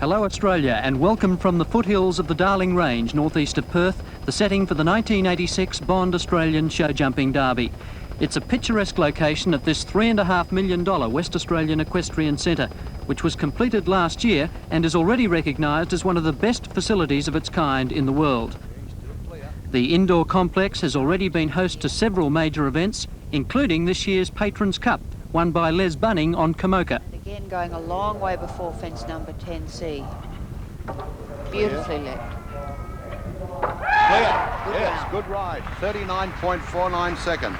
Hello Australia and welcome from the foothills of the Darling Range northeast of Perth, the setting for the 1986 Bond Australian Show Jumping Derby. It's a picturesque location at this $3.5 million West Australian Equestrian Centre, which was completed last year and is already recognised as one of the best facilities of its kind in the world. The indoor complex has already been host to several major events, including this year's Patrons Cup, won by Les Bunning on Komoka. Again, going a long way before fence number 10C. Beautifully left. Clear. Yes, good ride. 39.49 seconds.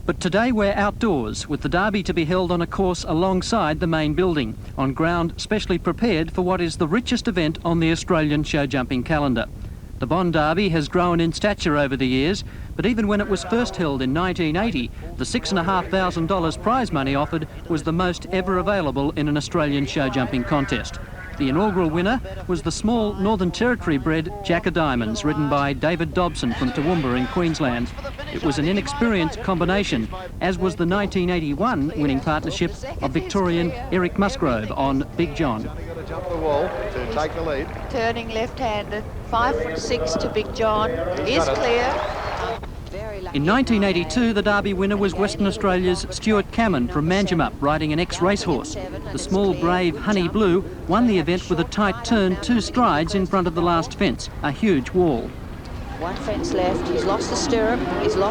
But today we're outdoors, with the Derby to be held on a course alongside the main building, on ground specially prepared for what is the richest event on the Australian show jumping calendar. The Bond Derby has grown in stature over the years, but even when it was first held in 1980, the $6,500 prize money offered was the most ever available in an Australian show jumping contest. The inaugural winner was the small Northern Territory bred Jack of Diamonds, ridden by David Dobson from Toowoomba in Queensland. It was an inexperienced combination, as was the 1981 winning partnership of Victorian Eric Musgrove on Big John. Jump the wall to take the lead. Turning left-handed, 5'6" to Big John, is clear. In 1982, the Derby winner was Western Australia's Stuart Cameron from Manjimup, riding an ex-racehorse. The small, brave Honey Blue won the event with a tight turn 2 strides in front of the last fence, a huge wall. One fence left, he's lost the stirrup, but he's clear.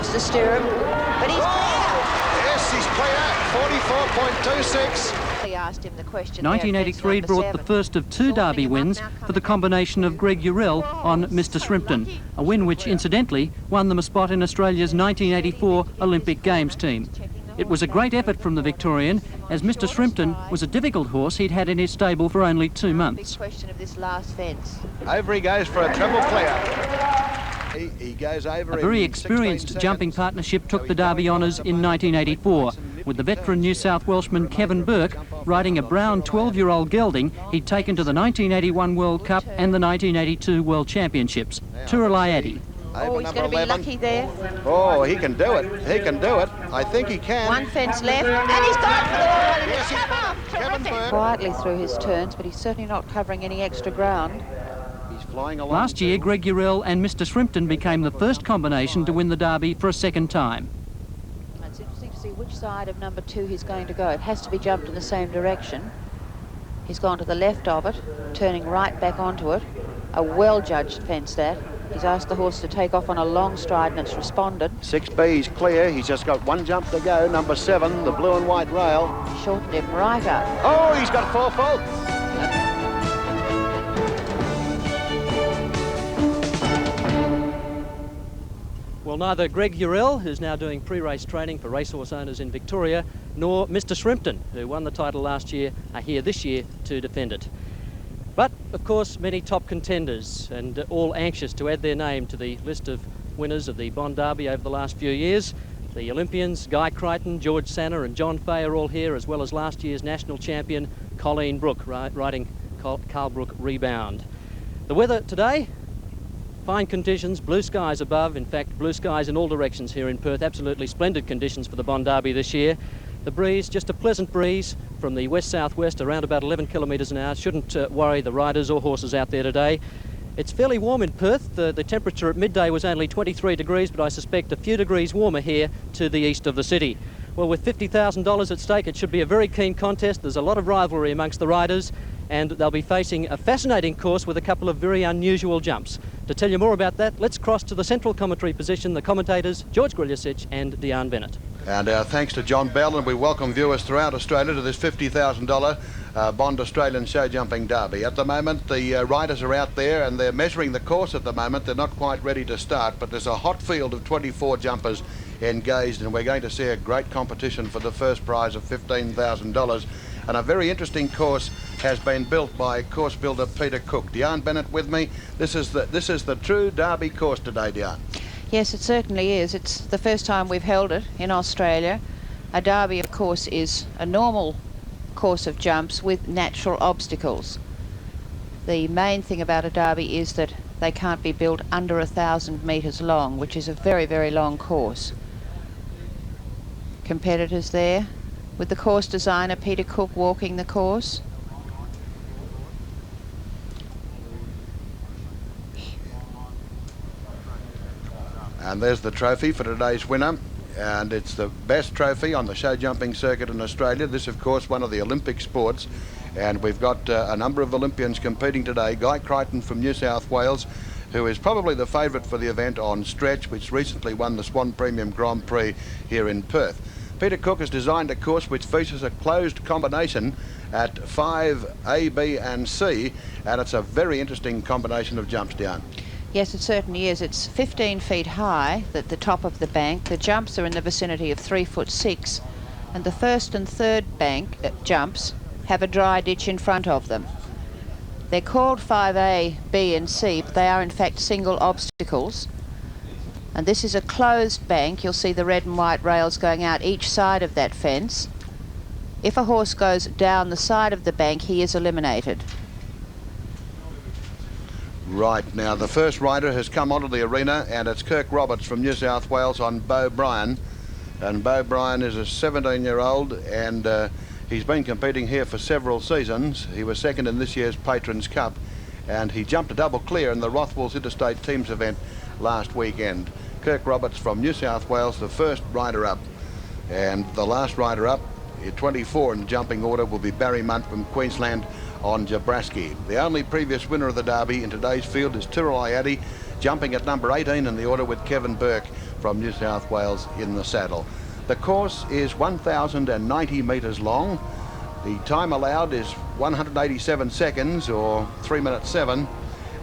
Yes, he's clear, 44.26. Asked him the question 1983 brought the first of 2 Derby wins for the combination of Greg Urell on Mr Shrimpton, a win which incidentally won them a spot in Australia's 1984 Olympic Games team. It was a great effort from the Victorian, as Mr Shrimpton was a difficult horse he'd had in his stable for only 2 months. Big question of this last fence. Over he goes for a treble clear. He goes over. A very experienced jumping partnership took the Derby honours in 1984, with the veteran New South Welshman Kevin Burke riding a brown 12-year-old gelding he'd taken to the 1981 World Cup and the 1982 World Championships, Turalai. Oh, he's going to be lucky there. Oh, he can do it. He can do it. I think he can. One fence left, and he's gone for the wall, and Yes, it's come off. Kevin Burke. Quietly through his turns, but he's certainly not covering any extra ground. He's flying along. Last year, Greg Urell and Mr Shrimpton became the first combination to win the Derby for a second time. It's interesting to see which side of number 2 he's going to go. It has to be jumped in the same direction. He's gone to the left of it, turning right back onto it. A well-judged fence, that. He's asked the horse to take off on a long stride, and it's responded. 6B's clear. He's just got 1 jump to go. Number 7, the blue and white rail. Shortened him right up. Oh, he's got 4 fault. Well, neither Greg Urell, who's now doing pre-race training for racehorse owners in Victoria, nor Mr Shrimpton, who won the title last year, are here this year to defend it. But, of course, many top contenders, and all anxious to add their name to the list of winners of the Bond Derby over the last few years. The Olympians, Guy Crichton, George Sanner and John Fay are all here, as well as last year's national champion, Colleen Brook, riding Carl Brook Rebound. The weather today? Fine conditions, blue skies above, in fact blue skies in all directions here in Perth, absolutely splendid conditions for the Bond Derby this year. The breeze, just a pleasant breeze from the west-southwest around about 11 kilometres an hour, shouldn't worry the riders or horses out there today. It's fairly warm in Perth, the temperature at midday was only 23 degrees, but I suspect a few degrees warmer here to the east of the city. Well, with $50,000 at stake, it should be a very keen contest. There's a lot of rivalry amongst the riders, and they'll be facing a fascinating course with a couple of very unusual jumps. To tell you more about that, let's cross to the central commentary position, the commentators George Griljasic and Deanne Bennett. And thanks to John Bell, and we welcome viewers throughout Australia to this $50,000 Bond Australian Show Jumping Derby. At the moment, the riders are out there and they're measuring the course at the moment. They're not quite ready to start, but there's a hot field of 24 jumpers engaged, and we're going to see a great competition for the first prize of $15,000. And a very interesting course has been built by course builder Peter Cook. Deanne Bennett with me. This is the true Derby course today, Deanne. Yes, it certainly is. It's the first time we've held it in Australia. A Derby, of course, is a normal course of jumps with natural obstacles. The main thing about a Derby is that they can't be built under 1,000 metres long, which is a very, very long course. Competitors there with the course designer Peter Cook walking the course. And there's the trophy for today's winner. And it's the best trophy on the show jumping circuit in Australia. This, of course, one of the Olympic sports. And we've got a number of Olympians competing today. Guy Crichton from New South Wales, who is probably the favourite for the event on stretch, which recently won the Swan Premium Grand Prix here in Perth. Peter Cook has designed a course which features a closed combination at 5 A, B and C, and it's a very interesting combination of jumps down. Yes, it certainly is. It's 15 feet high at the top of the bank. The jumps are in the vicinity of 3'6", and the first and third bank jumps have a dry ditch in front of them. They're called 5A, B and C, but they are in fact single obstacles. And this is a closed bank. You'll see the red and white rails going out each side of that fence. If a horse goes down the side of the bank, he is eliminated. Right, now the first rider has come onto the arena, and it's Kirk Roberts from New South Wales on Beau Bryan. And Beau Bryan is a 17-year-old, and he's been competing here for several seasons. He was second in this year's Patrons Cup, and he jumped a double clear in the Rothwell's Interstate Teams event last weekend. Kirk Roberts from New South Wales, the first rider up. And the last rider up, 24 in the jumping order, will be Barry Munt from Queensland on Jabraski. The only previous winner of the Derby in today's field is Tiralai Addy, jumping at number 18 in the order with Kevin Burke from New South Wales in the saddle. The course is 1,090 metres long. The time allowed is 187 seconds, or 3 minutes 7,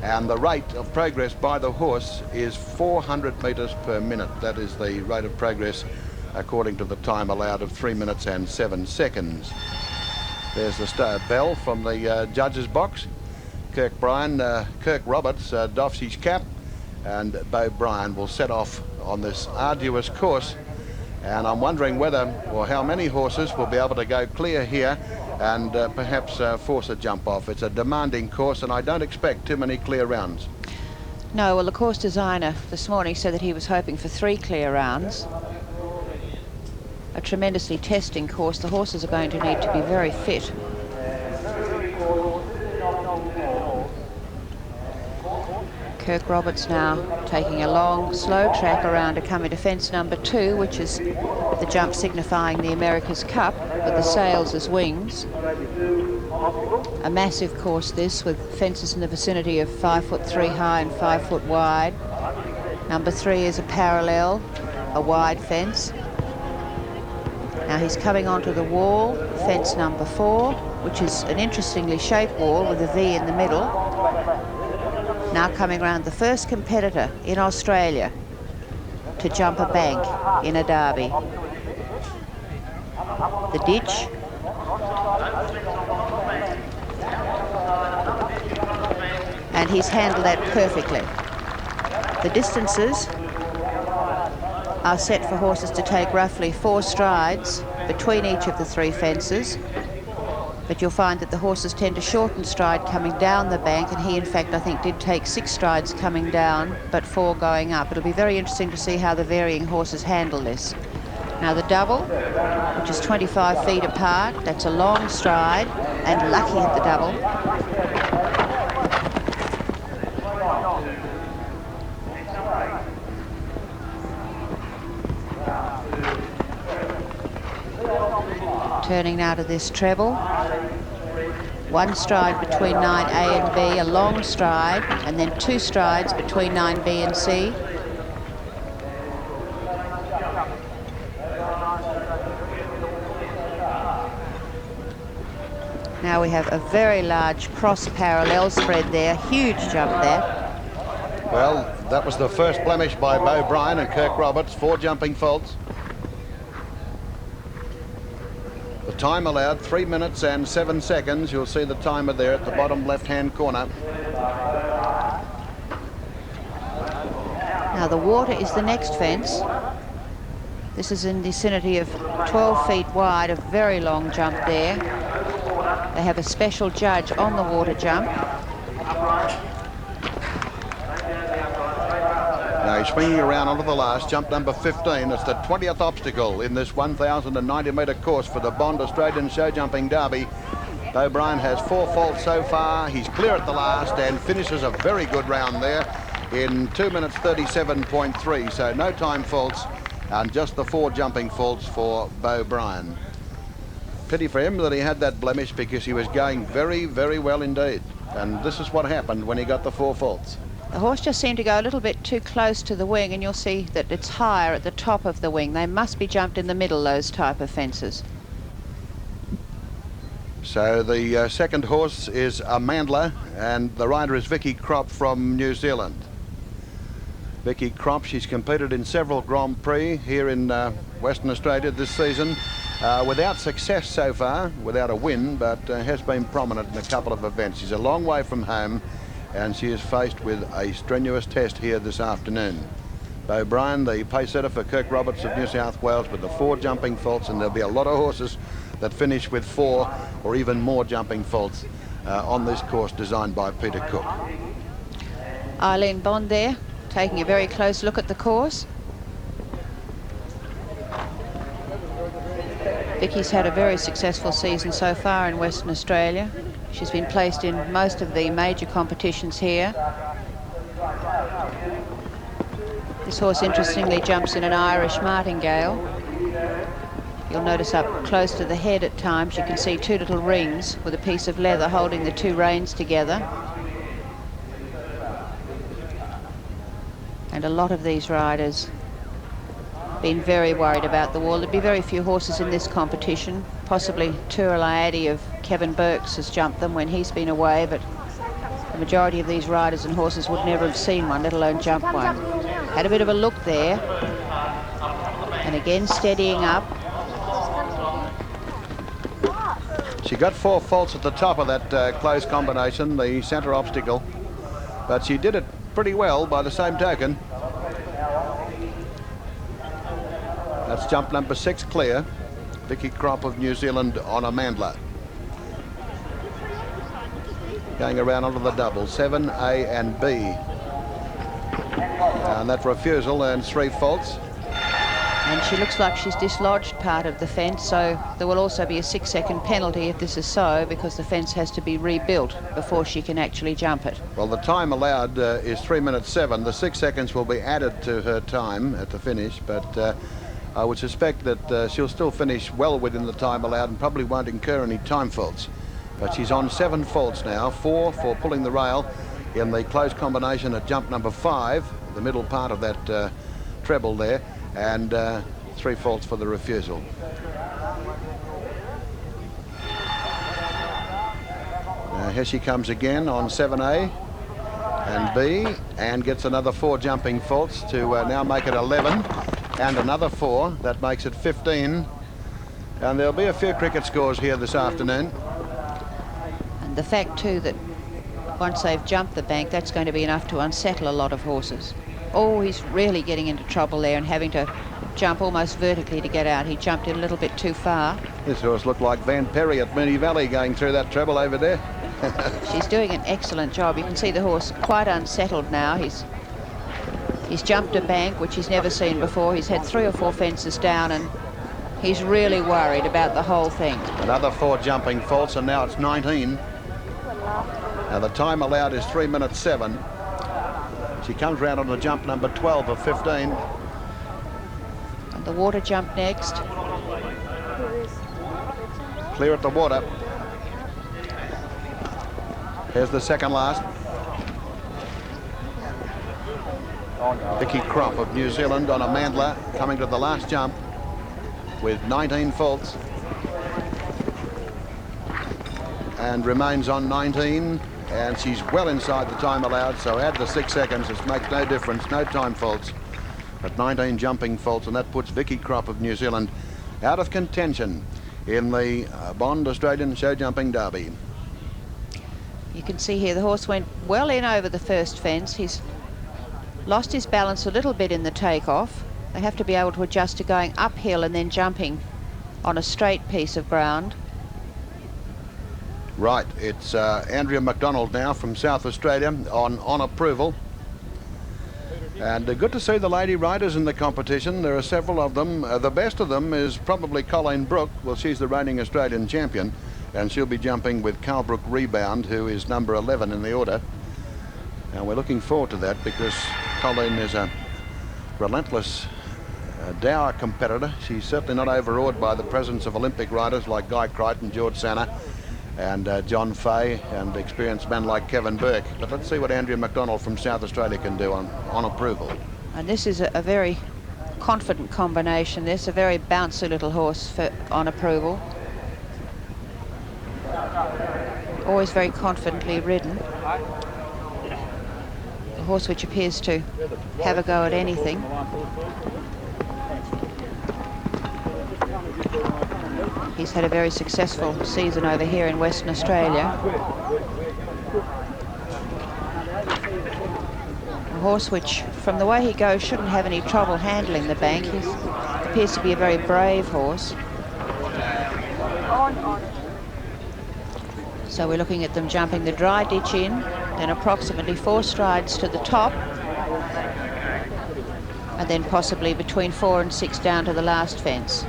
and the rate of progress by the horse is 400 metres per minute. That is the rate of progress according to the time allowed of 3 minutes and 7 seconds. There's the bell from the judges' box. Kirk Roberts doffs his cap, and Beau Bryan will set off on this arduous course. And I'm wondering whether, or how many horses will be able to go clear here and perhaps force a jump off. It's a demanding course, and I don't expect too many clear rounds. No, well, the course designer this morning said that he was hoping for 3 clear rounds. A tremendously testing course. The horses are going to need to be very fit. Kirk Roberts now taking a long, slow track around to come into fence number 2, which is the jump signifying the America's Cup, with the sails as wings. A massive course this, with fences in the vicinity of 5'3" high and 5 foot wide. Number 3 is a parallel, a wide fence. Now he's coming onto the wall, fence number 4, which is an interestingly shaped wall with a V in the middle. Now coming around the first competitor in Australia to jump a bank in a derby. The ditch. And he's handled that perfectly. The distances are set for horses to take roughly 4 strides between each of the 3 fences, but you'll find that the horses tend to shorten stride coming down the bank, and he in fact I think did take 6 strides coming down but 4 going up. It'll be very interesting to see how the varying horses handle this. Now the double, which is 25 feet apart, that's a long stride, and lucky at the double. Turning now to this treble. 1 stride between 9A and B, a long stride, and then 2 strides between 9B and C. Now we have a very large cross parallel spread there, huge jump there. Well, that was the first blemish by Beau Bryan and Kirk Roberts, 4 jumping faults. The time allowed, 3 minutes and 7 seconds. You'll see the timer there at the bottom left-hand corner. Now the water is the next fence. This is in the vicinity of 12 feet wide, a very long jump there. They have a special judge on the water jump. Now he's swinging around onto the last, jump number 15. It's the 20th obstacle in this 1,090 metre course for the Bond Australian Show Jumping Derby. Beau Bryan has 4 faults so far. He's clear at the last and finishes a very good round there. in 2 minutes 37.3. So no time faults and just the 4 jumping faults for Beau Bryan. Pity for him that he had that blemish, because he was going very, very well indeed. And this is what happened when he got the 4 faults. The horse just seemed to go a little bit too close to the wing, and you'll see that it's higher at the top of the wing. They must be jumped in the middle, those type of fences. So the second horse is Amandla, and the rider is Vicky Crop from New Zealand. Vicky Crop, she's competed in several Grand Prix here in Western Australia this season. Without success so far, without a win, but has been prominent in a couple of events. She's a long way from home, and she is faced with a strenuous test here this afternoon. Beau Bryan, the pace setter for Kirk Roberts of New South Wales, with the 4 jumping faults, and there'll be a lot of horses that finish with 4 or even more jumping faults on this course designed by Peter Cook. Eileen Bond there, taking a very close look at the course. Vicky's had a very successful season so far in Western Australia. She's been placed in most of the major competitions here. This horse, interestingly, jumps in an Irish martingale. You'll notice up close to the head at times you can see 2 little rings with a piece of leather holding the 2 reins together. And a lot of these riders been very worried about the wall. There'd be very few horses in this competition. Possibly Turaladi of Kevin Burks has jumped them when he's been away, but the majority of these riders and horses would never have seen one, let alone jump one. Had a bit of a look there, and again steadying up. She got 4 faults at the top of that close combination, the centre obstacle, but she did it pretty well by the same token. That's jump number 6 clear. Vicky Crop of New Zealand on Amandla. Going around onto the double, 7, A and B. And that refusal earns 3 faults. And she looks like she's dislodged part of the fence, so there will also be a 6-second penalty if this is so, because the fence has to be rebuilt before she can actually jump it. Well, the time allowed is 3 minutes 7. The 6 seconds will be added to her time at the finish, but I would suspect that she'll still finish well within the time allowed and probably won't incur any time faults. But she's on 7 faults now, 4 for pulling the rail in the close combination at jump number 5, the middle part of that treble there, and 3 faults for the refusal. Here she comes again on 7A and B, and gets another 4 jumping faults to now make it 11, and another 4. That makes it 15. And there'll be a few cricket scores here this afternoon. And the fact too that once they've jumped the bank, that's going to be enough to unsettle a lot of horses. Oh, he's really getting into trouble there and having to jump almost vertically to get out. He jumped in a little bit too far. This horse looked like Van Perry at Moonee Valley going through that treble over there. She's doing an excellent job. You can see the horse quite unsettled now. He's jumped a bank, which he's never seen before. He's had 3 or 4 fences down, and he's really worried about the whole thing. Another 4 jumping faults, and now it's 19. Now the time allowed is 3 minutes 7. She comes round on the jump number 12 of 15. And the water jump next. Clear at the water. Here's the second last. Vicky Crop of New Zealand on Amandla, coming to the last jump with 19 faults. And remains on 19. And she's well inside the time allowed, so add the 6 seconds. It makes no difference, no time faults. But 19 jumping faults, and that puts Vicky Crop of New Zealand out of contention in the Bond Australian Show Jumping Derby. You can see here the horse went well in over the first fence. He's lost his balance a little bit in the takeoff. They have to be able to adjust to going uphill and then jumping on a straight piece of ground. Right, it's Andrea McDonald now from South Australia on approval. And good to see the lady riders in the competition. There are several of them. The best of them is probably Colleen Brook. Well, she's the reigning Australian champion, and she'll be jumping with Carl Brook Rebound, who is number 11 in the order. And we're looking forward to that because Colleen is a relentless dour competitor. She's certainly not overawed by the presence of Olympic riders like Guy Crichton, George Sanna, and John Fay, and experienced men like Kevin Burke. But let's see what Andrea McDonald from South Australia can do on approval. And this is a very confident combination. This is a very bouncy little horse for on approval. Always very confidently ridden. A horse which appears to have a go at anything. He's had a very successful season over here in Western Australia. A horse which, from the way he goes, shouldn't have any trouble handling the bank. He appears to be a very brave horse. So we're looking at them jumping the dry ditch in, then approximately 4 strides to the top, and then possibly between 4 and 6 down to the last fence.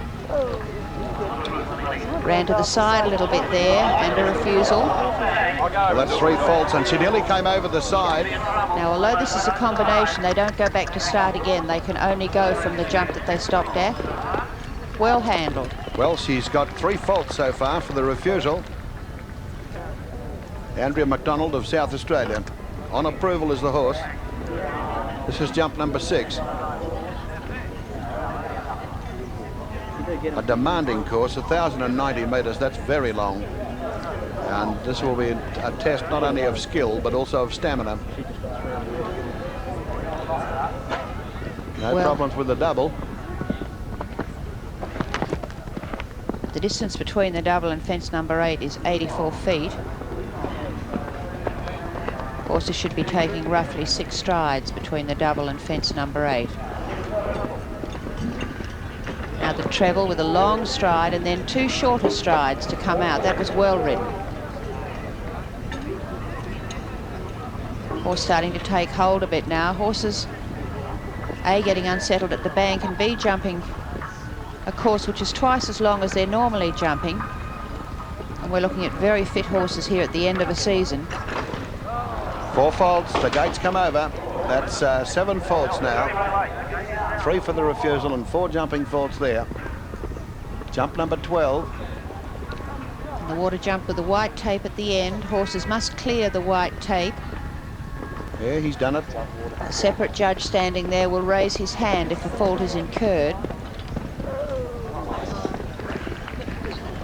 Ran to the side a little bit there, and a refusal. Well, that's 3 faults, and she nearly came over the side. Now, although this is a combination, they don't go back to start again. They can only go from the jump that they stopped at. Well handled. Well, she's got 3 faults so far for the refusal. Andrea McDonald of South Australia. On approval is the horse. This is jump number 6. A demanding course, 1,090 metres, that's very long. And this will be a test not only of skill, but also of stamina. No problems with the double. The distance between the double and fence number 8 is 84 feet. Horses should be taking roughly 6 strides between the double and fence number 8. Now the treble with a long stride and then 2 shorter strides to come out. That was well ridden. Horse starting to take hold a bit now. Horses, A, getting unsettled at the bank, and B, jumping a course which is twice as long as they're normally jumping. And we're looking at very fit horses here at the end of a season. 4 faults, the gates come over. That's 7 faults now. 3 for the refusal and 4 jumping faults there. Jump number 12. And the water jump with the white tape at the end. Horses must clear the white tape. Yeah, he's done it. A separate judge standing there will raise his hand if a fault is incurred.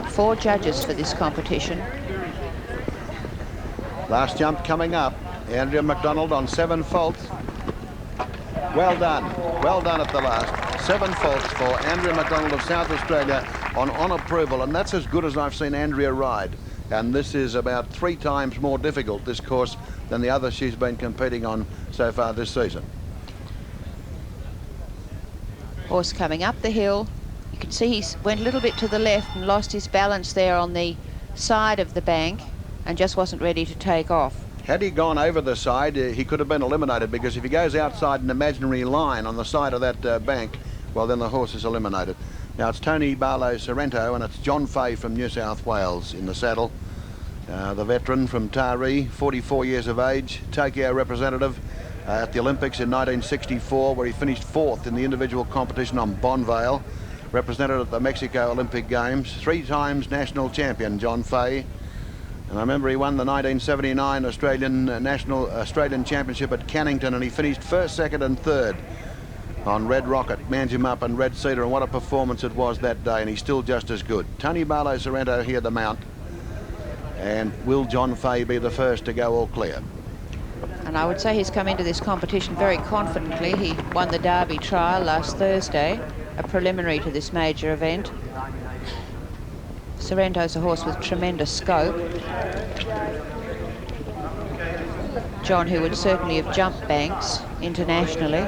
4 judges for this competition. Last jump coming up. Andrea McDonald on 7 faults. Well done at the last. 7 faults for Andrea McDonald of South Australia on approval, and that's as good as I've seen Andrea ride. And this is about 3 times more difficult, this course, than the others she's been competing on so far this season. Horse coming up the hill. You can see he went a little bit to the left and lost his balance there on the side of the bank and just wasn't ready to take off. Had he gone over the side, he could have been eliminated, because if he goes outside an imaginary line on the side of that bank, well, then the horse is eliminated. Now it's Tony Barlow Sorrento, and it's John Fay from New South Wales in the saddle. The veteran from Taree, 44 years of age, Tokyo representative at the Olympics in 1964, where he finished 4th in the individual competition on Bonvale. Represented at the Mexico Olympic Games. 3 times national champion, John Fay. And I remember he won the 1979 Australian Championship at Cannington, and he finished 1st, 2nd and 3rd on Red Rocket, Manjimup and Red Cedar, and what a performance it was that day, and he's still just as good. Tony Barlow Sorrento here the mount. And will John Fay be the first to go all clear? And I would say he's come into this competition very confidently. He won the Derby trial last Thursday, a preliminary to this major event. Sorrento's a horse with tremendous scope. John, who would certainly have jumped banks internationally.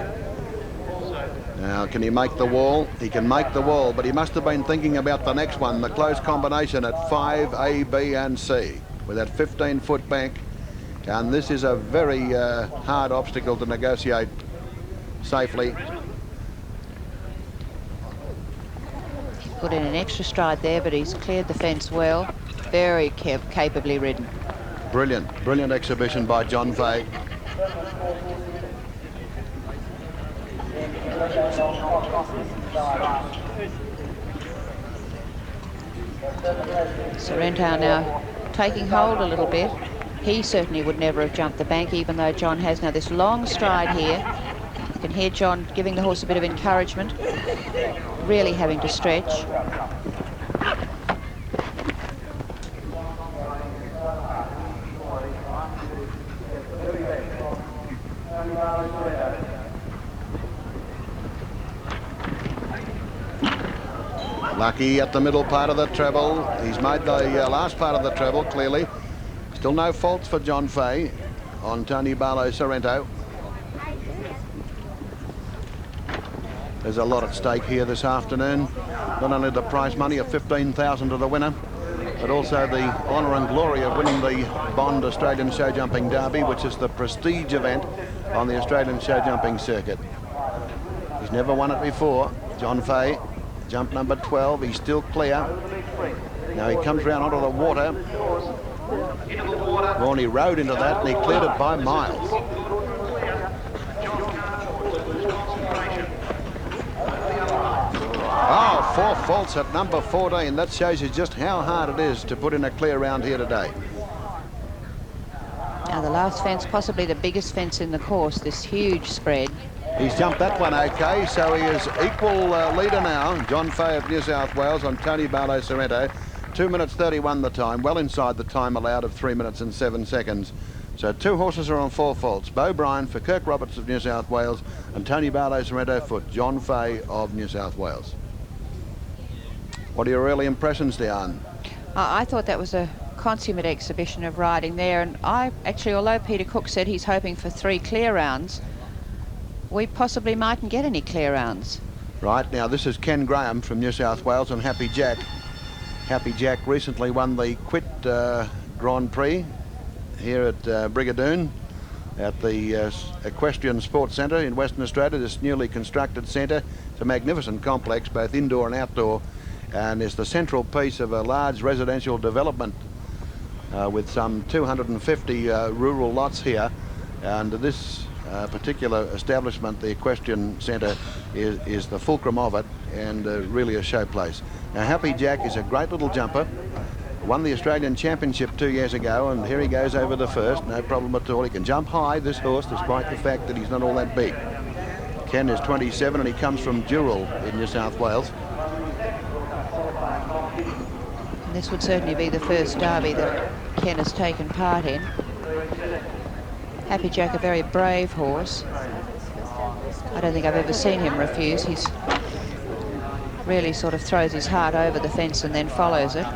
Now, can he make the wall? He can make the wall, but he must have been thinking about the next one, the close combination at 5, A, B and C, with that 15-foot bank. And this is a very hard obstacle to negotiate safely. Put in an extra stride there, but he's cleared the fence well. Very capably ridden. Brilliant exhibition by John Fay. Sorrento now taking hold a little bit. He certainly would never have jumped the bank, even though John has now this long stride here. You can hear John giving the horse a bit of encouragement, really having to stretch. Lucky at the middle part of the treble. He's made the last part of the treble clearly. Still no faults for John Fay on Tony Barlow Sorrento. There's a lot at stake here this afternoon. Not only the prize money of $15,000 to the winner, but also the honour and glory of winning the Bond Australian Show Jumping Derby, which is the prestige event on the Australian show jumping circuit. He's never won it before. John Fay, jump number 12. He's still clear. Now he comes round onto the water. Well, he rode into that and he cleared it by miles. Oh, 4 faults at number 14. That shows you just how hard it is to put in a clear round here today. Now the last fence, possibly the biggest fence in the course, this huge spread. He's jumped that one okay, so he is equal leader now. John Fay of New South Wales on Tony Barlow Sorrento. 2 minutes 31 the time, well inside the time allowed of 3 minutes and 7 seconds. So 2 horses are on 4 faults. Beau Bryan for Kirk Roberts of New South Wales and Tony Barlow Sorrento for John Fay of New South Wales. What are your early impressions, Diane? I thought that was a consummate exhibition of riding there, and I actually, although Peter Cook said he's hoping for 3 clear rounds, we possibly mightn't get any clear rounds. Right, now this is Ken Graham from New South Wales and Happy Jack. Happy Jack recently won the Quit Grand Prix here at Brigadoon at the Equestrian Sports Centre in Western Australia, this newly constructed centre. It's a magnificent complex, both indoor and outdoor, and is the central piece of a large residential development with some 250 rural lots here. And this particular establishment, the Equestrian Centre, is the fulcrum of it, and really a showplace. Now Happy Jack is a great little jumper, won the Australian Championship 2 years ago, and here he goes over the first, no problem at all. He can jump high, this horse, despite the fact that he's not all that big. Ken is 27 and he comes from Dural in New South Wales. And this would certainly be the first derby that Ken has taken part in. Happy Jack, a very brave horse. I don't think I've ever seen him refuse. He's really sort of throws his heart over the fence and then follows it.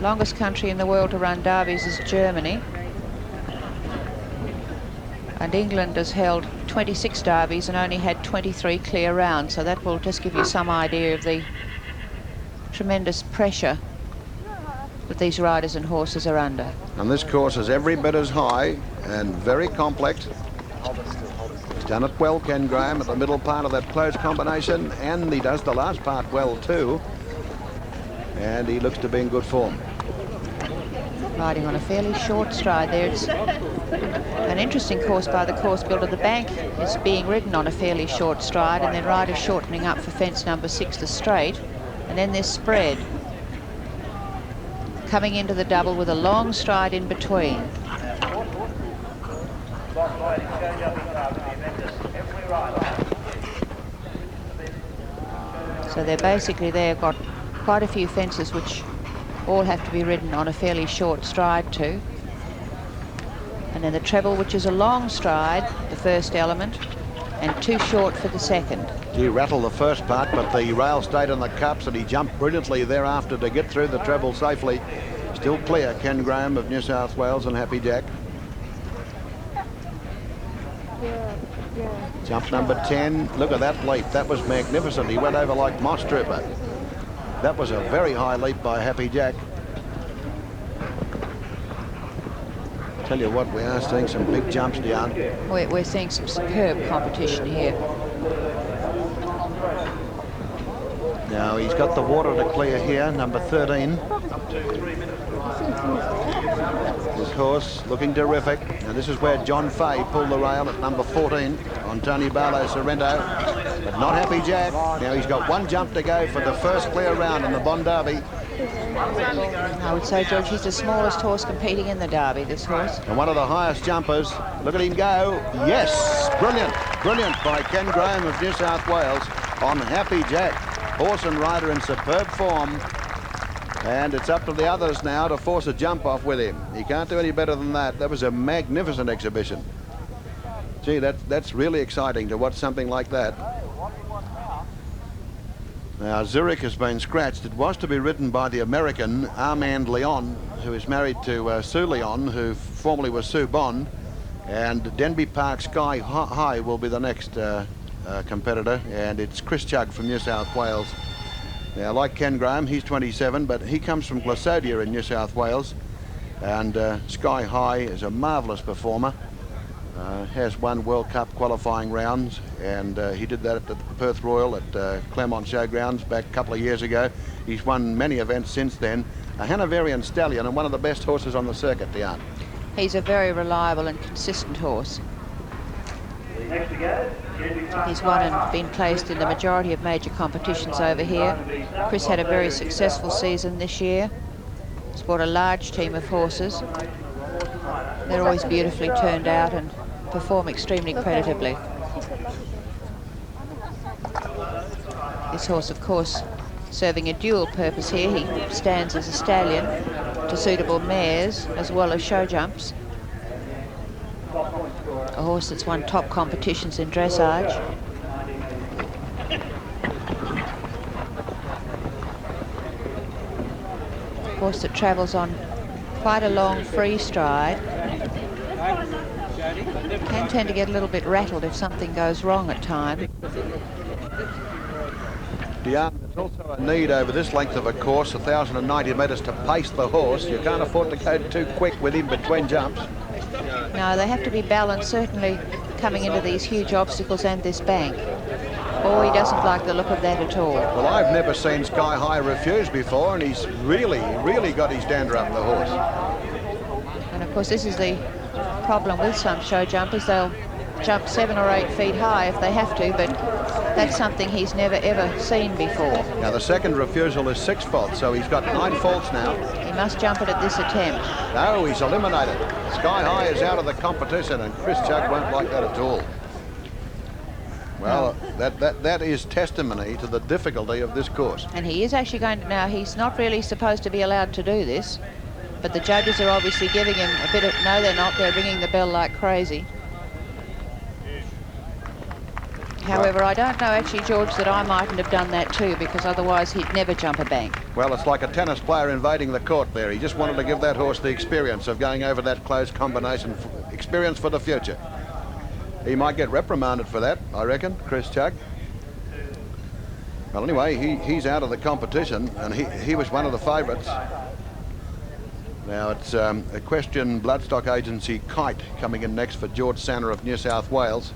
Longest country in the world to run derbies is Germany. And England has held 26 derbies and only had 23 clear rounds. So that will just give you some idea of the tremendous pressure that these riders and horses are under. And this course is every bit as high and very complex. He's done it well, Ken Graham, at the middle part of that close combination, and he does the last part well too. And he looks to be in good form. Riding on a fairly short stride there. It's an interesting course by the course builder. The bank is being ridden on a fairly short stride, and then riders shortening up for fence number 6, the straight, and then this spread coming into the double with a long stride in between. So they're basically, they've got quite a few fences which all have to be ridden on a fairly short stride too. And then the treble, which is a long stride, the first element, and too short for the second. He rattled the first part, but the rail stayed on the cups and he jumped brilliantly thereafter to get through the treble safely. Still clear, Ken Graham of New South Wales and Happy Jack. Jump number 10. Look at that leap. That was magnificent. He went over like Moss Trooper. That was a very high leap by Happy Jack. Tell you what, we are seeing some big jumps down. We're seeing some superb competition here. Now he's got the water to clear here, number 13. This horse looking terrific. And this is where John Fay pulled the rail at number 14 on Tony Barlow Sorrento. But not Happy Jack. Now he's got one jump to go for the first clear round in the Bond Derby. I would say, George, he's the smallest horse competing in the Derby, this horse. And one of the highest jumpers. Look at him go. Yes! Brilliant. Brilliant by Ken Graham of New South Wales on Happy Jack. Horse and rider in superb form. And it's up to the others now to force a jump off with him. He can't do any better than that. That was a magnificent exhibition. Gee, that's really exciting to watch something like that. Now, Zurich has been scratched. It was to be ridden by the American Armand Leon, who is married to Sue Leon, who formerly was Sue Bond. And Denby Park Sky High will be the next competitor. And it's Chris Chugg from New South Wales. Now, like Ken Graham, he's 27, but he comes from Glasgow in New South Wales. And Sky High is a marvellous performer. Has won World Cup qualifying rounds, and he did that at the Perth Royal at Claremont Showgrounds back a couple of years ago. He's won many events since then. A Hanoverian stallion and one of the best horses on the circuit, Diane. He's a very reliable and consistent horse. He's won and been placed in the majority of major competitions over here. Chris had a very successful season this year. He's brought a large team of horses. They're always beautifully turned out and perform extremely creditably. This horse, of course, serving a dual purpose here. He stands as a stallion to suitable mares as well as show jumps. A horse that's won top competitions in dressage. A horse that travels on quite a long free stride. Can tend to get a little bit rattled if something goes wrong at times. Yeah, there's also a need over this length of a course, 1,090 metres, to pace the horse. You can't afford to go too quick with him between jumps. No, they have to be balanced, certainly coming into these huge obstacles and this bank. Oh, he doesn't like the look of that at all. Well, I've never seen Sky High refuse before, and he's really got his dander up the horse. And of course, this is the problem with some show jumpers. They'll jump 7 or 8 feet high if they have to, but that's something he's never ever seen before. Now, the second refusal is 6 faults, so he's got 9 faults now. He must jump it at this attempt. No, he's eliminated. Sky High is out of the competition, and Chris Chugg won't like that at all. Well, that is testimony to the difficulty of this course. And he is actually going to, now he's not really supposed to be allowed to do this, but the judges are obviously giving him a bit of, no they're not, they're ringing the bell like crazy. However, I don't know actually, George, that I mightn't have done that too, because otherwise he'd never jump a bank. Well, it's like a tennis player invading the court there. He just wanted to give that horse the experience of going over that close combination, experience for the future. He might get reprimanded for that, I reckon, Chris Chugg. Well, anyway, he's out of the competition, and he was one of the favourites. Now it's Equestrian bloodstock agency Kite coming in next for George Sanner of New South Wales.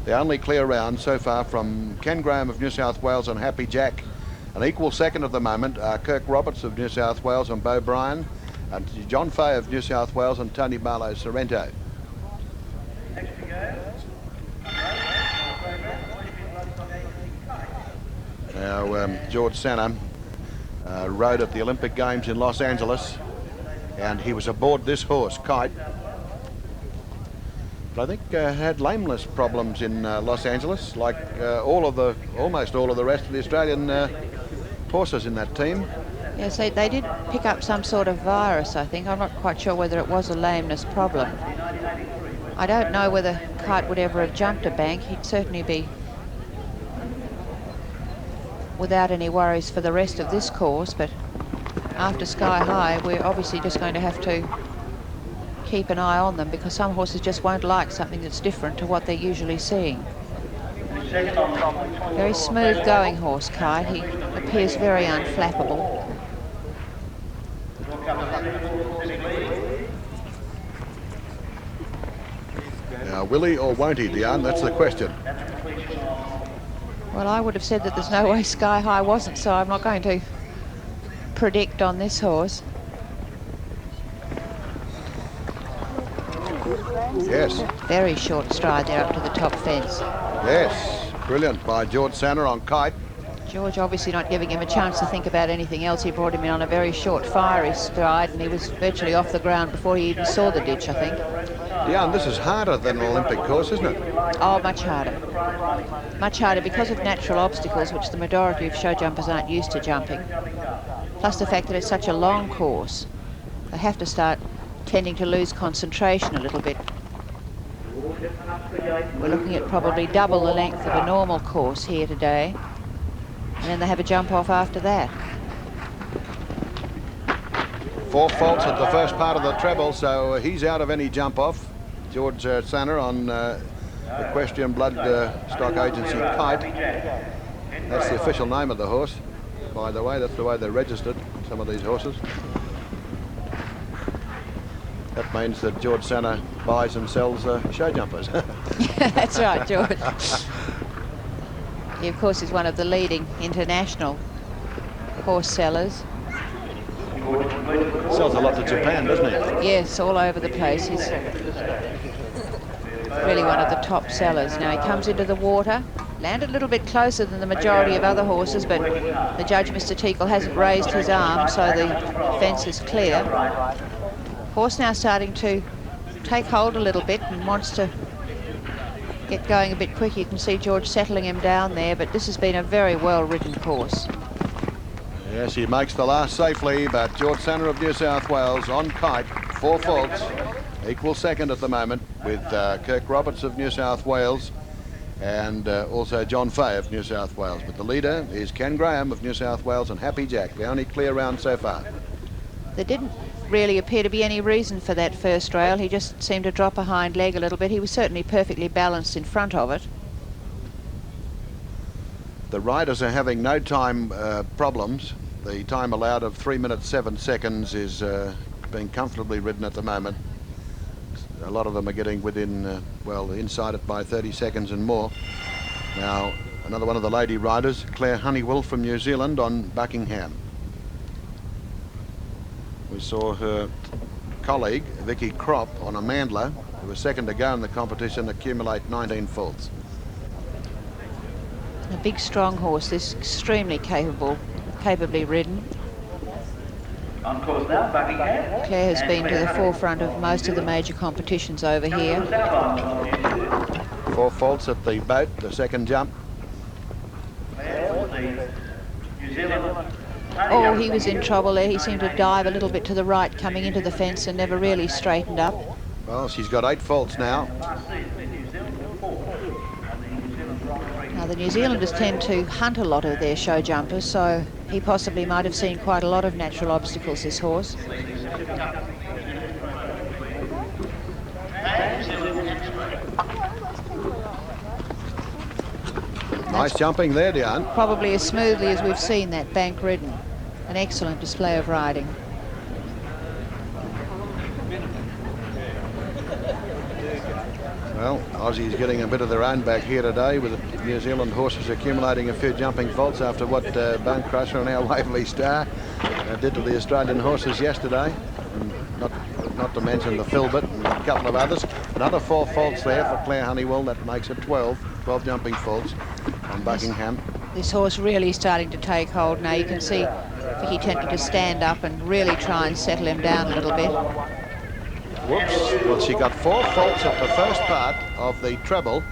The only clear round so far from Ken Graham of New South Wales and Happy Jack. An equal second at the moment are Kirk Roberts of New South Wales and Beau Bryan, and John Fay of New South Wales and Tony Barlow Sorrento. Now, George Sanner rode at the Olympic Games in Los Angeles, and he was aboard this horse, Kite. But I think had lameness problems in Los Angeles, like almost all of the rest of the Australian horses in that team. Yes, they did pick up some sort of virus, I think. I'm not quite sure whether it was a lameness problem. I don't know whether Kite would ever have jumped a bank. He'd certainly be without any worries for the rest of this course, but after Sky High, we're obviously just going to have to keep an eye on them, because some horses just won't like something that's different to what they're usually seeing. Very smooth going horse, Kite. He appears very unflappable. Now will he or won't he, Diane? That's the question. Well, I would have said that there's no way Sky High wasn't, so I'm not going to predict on this horse. Yes. Very short stride there up to the top fence. Yes. Brilliant by George Sanner on Kite. George obviously not giving him a chance to think about anything else. He brought him in on a very short, fiery stride, and he was virtually off the ground before he even saw the ditch, I think. Yeah, and this is harder than an Olympic course, isn't it? Oh, much harder. Much harder because of natural obstacles, which the majority of show jumpers aren't used to jumping. Plus the fact that it's such a long course. They have to start tending to lose concentration a little bit. We're looking at probably double the length of a normal course here today. And then they have a jump off after that. 4 faults at the first part of the treble, so he's out of any jump off. George Sanner on Equestrian Blood Stock Agency Kite. That's the official name of the horse, by the way. That's the way they're registered, some of these horses. That means that George Sanner buys and sells show jumpers. That's right, George. He, of course, is one of the leading international horse sellers. Sells a lot to Japan, doesn't he? Yes, all over the place. He's really one of the top sellers. Now he comes into the water, landed a little bit closer than the majority of other horses, but the judge, Mr. Teakle, hasn't raised his arm, so the fence is clear. Horse now starting to take hold a little bit and wants to get going a bit quick. You can see George settling him down there, but this has been a very well-ridden course. Yes, he makes the last safely, but George Sanner of New South Wales on Kite, 4 faults, equal second at the moment with Kirk Roberts of New South Wales and also John Fay of New South Wales. But the leader is Ken Graham of New South Wales and Happy Jack, the only clear round so far. There didn't really appear to be any reason for that first rail. He just seemed to drop a hind leg a little bit. He was certainly perfectly balanced in front of it. The riders are having no time problems. The time allowed of 3 minutes 7 seconds is being comfortably ridden at the moment. A lot of them are getting within, well, inside it by 30 seconds and more. Now, another one of the lady riders, Claire Honeywell from New Zealand on Buckingham. We saw her colleague, Vicky Kropp, on Amandla, who was second to go in the competition, accumulate 19 faults. A big, strong horse, this extremely capably ridden. On course now, Buckingham. Claire has been to the forefront of most of the major competitions over here. 4 faults at the boat, the second jump. New Zealand. Oh, he was in trouble there. He seemed to dive a little bit to the right coming into the fence and never really straightened up. Well, she's got 8 faults now. Now, the New Zealanders tend to hunt a lot of their show jumpers, so he possibly might have seen quite a lot of natural obstacles, this horse. Nice jumping there, Diane. Probably as smoothly as we've seen that bank ridden. An excellent display of riding. Well, Aussie's getting a bit of their own back here today with the New Zealand horses accumulating a few jumping faults after what Bone Crusher and our Waverley Star did to the Australian horses yesterday. And not to mention the Filbert and a couple of others. Another 4 faults there for Claire Honeywell. That makes it 12 jumping faults on Buckingham. This horse really starting to take hold now. You can see Vicky tempted to stand up and really try and settle him down a little bit. Whoops. Well, she got 4 faults at the first part of the treble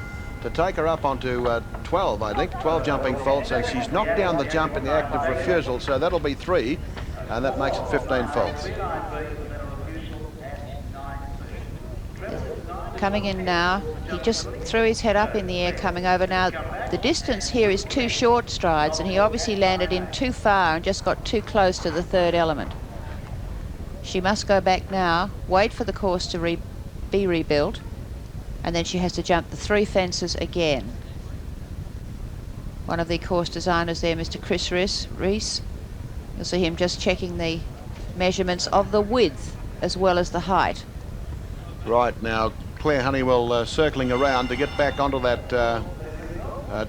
to take her up onto 12, I think, 12 jumping faults, and she's knocked down the jump in the act of refusal, so that'll be 3, and that makes it 15 faults. Coming in now, he just threw his head up in the air coming over. Now, the distance here is 2 short strides, and he obviously landed in too far and just got too close to the third element. She must go back now, wait for the course to be rebuilt, and then she has to jump the 3 fences again. One of the course designers there, Mr. Chris Rees. You'll see him just checking the measurements of the width as well as the height. Right, now Claire Honeywell circling around to get back onto that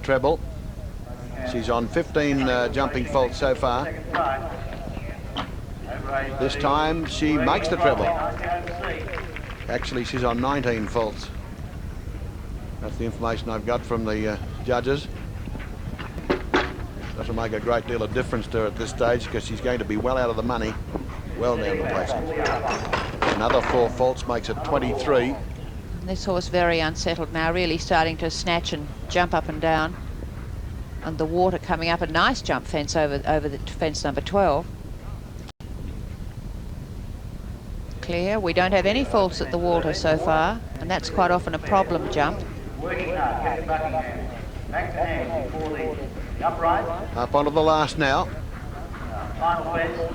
treble. She's on 15 jumping faults so far. This time she makes the treble. Actually, she's on 19 faults. That's the information I've got from the judges. Doesn't make a great deal of difference to her at this stage because she's going to be well out of the money, well down the placing. Another 4 faults makes it 23. This horse very unsettled now, really starting to snatch and jump up and down. And the water coming up, a nice jump fence over the fence number 12. Clear. We don't have any faults at the water so far, and that's quite often a problem jump. Working hard, get Buckingham. Back to hand before the upright. Up onto the last now. Final fence.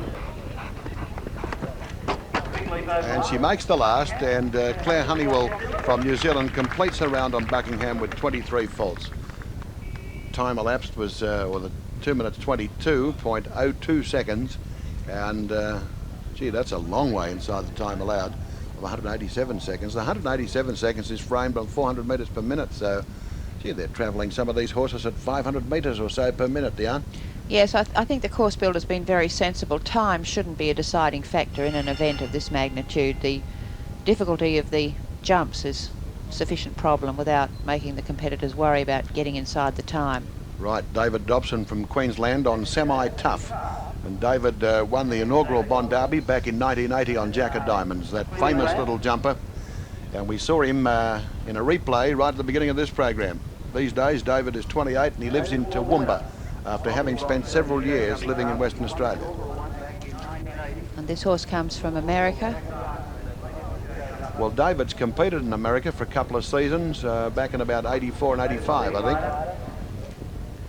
And she makes the last, and Claire Honeywell from New Zealand completes her round on Buckingham with 23 faults. Time elapsed was the 2 minutes 22.02 seconds, and gee, that's a long way inside the time allowed of 187 seconds. The 187 seconds is framed on 400 metres per minute, so gee, they're travelling some of these horses at 500 metres or so per minute, Diane. Yes, I think the course builder's been very sensible. Time shouldn't be a deciding factor in an event of this magnitude. The difficulty of the jumps is a sufficient problem without making the competitors worry about getting inside the time. Right, David Dobson from Queensland on semi-tough. And David won the inaugural Bond Derby back in 1980 on Jack of Diamonds, that famous little jumper. And we saw him in a replay right at the beginning of this program. These days, David is 28 and he lives in Toowoomba after having spent several years living in Western Australia. And this horse comes from America. Well, David's competed in America for a couple of seasons, back in about 84 and 85, I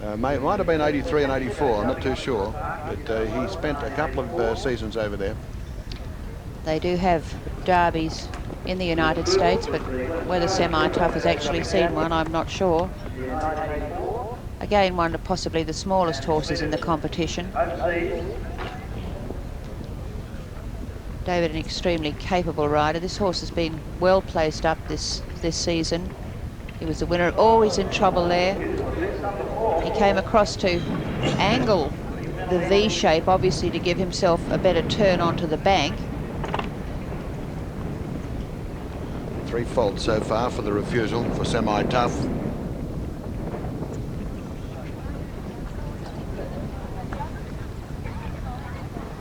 think. Might have been 83 and 84, I'm not too sure. But he spent a couple of seasons over there. They do have derbies in the United States, but whether semi-tough has actually seen one, I'm not sure. Again, one of possibly the smallest horses in the competition. David, an extremely capable rider. This horse has been well placed up this season. He was the winner, always in trouble there. He came across to angle the V shape, obviously to give himself a better turn onto the bank. 3 faults so far for the refusal for semi-tough.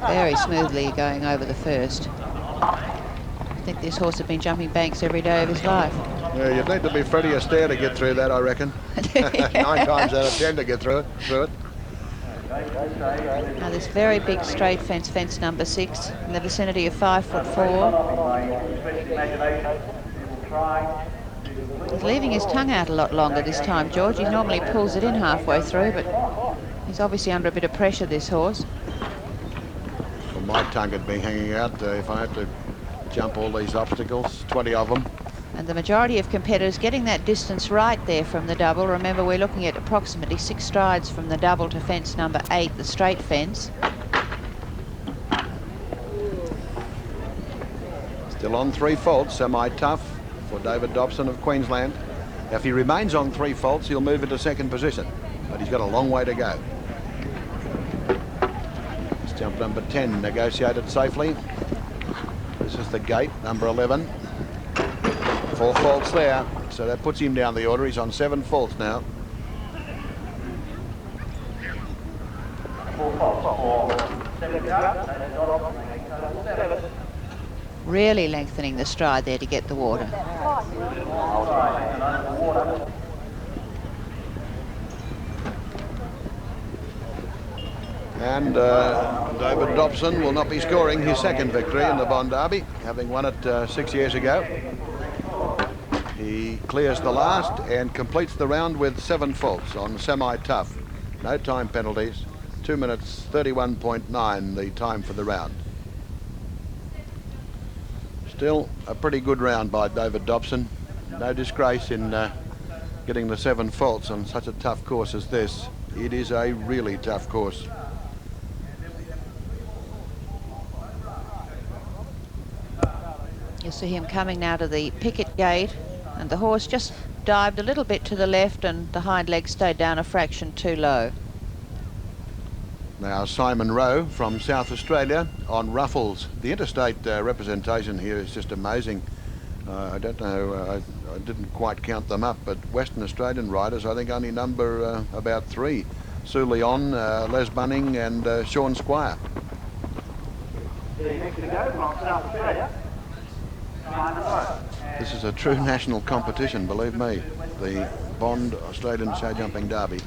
Very smoothly going over the first. I think this horse had been jumping banks every day of his life. Yeah, you'd need to be Freddie Astaire to get through that, I reckon. 9 times out of 10 to get through it. Now this very big straight fence, fence number 6, in the vicinity of 5'4". He's leaving his tongue out a lot longer this time, George. He normally pulls it in halfway through, but he's obviously under a bit of pressure, this horse. Well, my tongue would be hanging out if I had to jump all these obstacles, 20 of them. And the majority of competitors getting that distance right there from the double. Remember, we're looking at approximately 6 strides from the double to fence number 8, the straight fence. Still on 3 faults, semi-tough for David Dobson of Queensland. If he remains on 3 faults, he'll move into 2nd position, but he's got a long way to go. It's jump number 10 negotiated safely. This is the gate, number 11. 4 faults there, so that puts him down the order. He's on 7 faults now. Really lengthening the stride there to get the water. And David Dobson will not be scoring his 2nd victory in the Bond Derby, having won it 6 years ago. He clears the last and completes the round with 7 faults on semi-tough. No time penalties. 2 minutes 31.9 the time for the round. Still a pretty good round by David Dobson. No disgrace in getting the 7 faults on such a tough course as this. It is a really tough course. You see him coming now to the picket gate, and the horse just dived a little bit to the left and the hind leg stayed down a fraction too low. Now Simon Rowe from South Australia on Ruffles. The interstate representation here is just amazing. I don't know, I didn't quite count them up, but Western Australian riders I think only number about 3. Sue Leon, Les Bunning and Sean Squire. Next to go from South Australia, Simon Rowe. This is a true national competition, believe me, the Bond Australian Show Jumping Derby.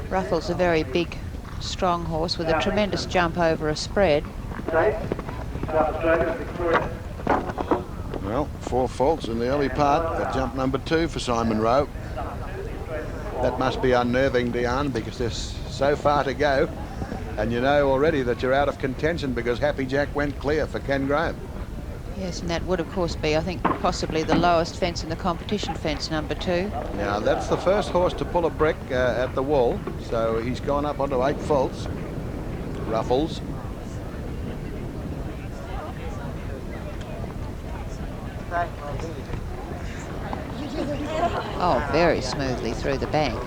Ruffles a very big, strong horse with a tremendous jump over a spread. Well, 4 faults in the early part at jump number 2 for Simon Rowe. That must be unnerving, Diane, because there's so far to go. And you know already that you're out of contention because Happy Jack went clear for Ken Graham. Yes, and that would of course be, I think, possibly the lowest fence in the competition, fence number 2. Now that's the first horse to pull a brick at the wall, so he's gone up onto 8 faults. Ruffles. Oh, very smoothly through the bank.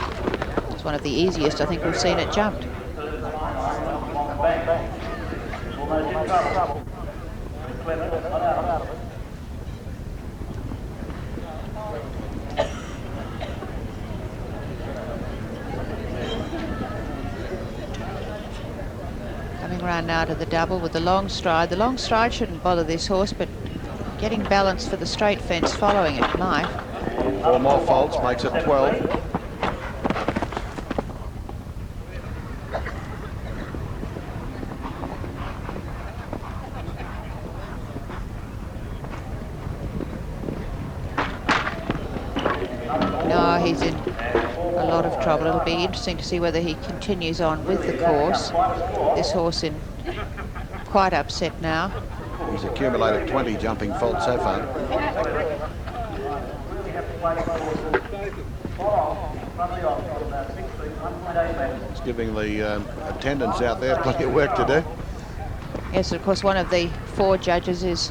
It's one of the easiest I think we've seen it jumped. Coming round now to the double with the long stride. The long stride shouldn't bother this horse, but getting balance for the straight fence following it might. 4 more faults makes it 12. No, he's in a lot of trouble. It'll be interesting to see whether he continues on with the course. This horse in quite upset now. He's accumulated 20 jumping faults so far. It's giving the attendants out there plenty of work to do. Yes, of course, one of the 4 judges is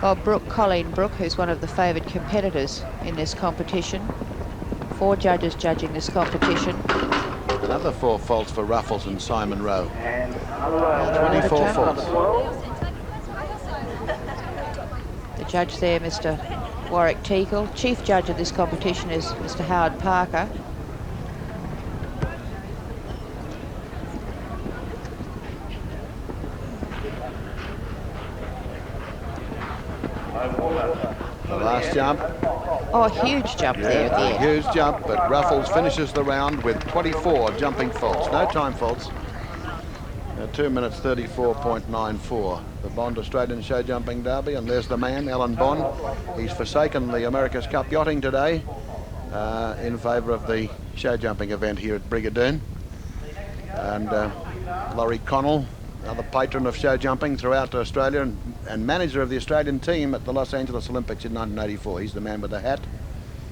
Bob Brooke, Colleen Brooke, who's one of the favoured competitors in this competition. 4 judges judging this competition. Another 4 faults for Ruffles and Simon Rowe. 24 faults. The judge there, Mr. Warwick Teakle. Chief judge of this competition is Mr. Howard Parker. The last jump. Oh, a huge jump there at the A end. huge jump, but Ruffles finishes the round with 24 jumping faults. No time faults. 2 minutes 34.94. The Bond Australian Show Jumping Derby, and there's the man, Alan Bond. He's forsaken the America's Cup yachting today in favour of the show jumping event here at Brigadoon. And Laurie Connell, another patron of show jumping throughout Australia and manager of the Australian team at the Los Angeles Olympics in 1984. He's the man with the hat.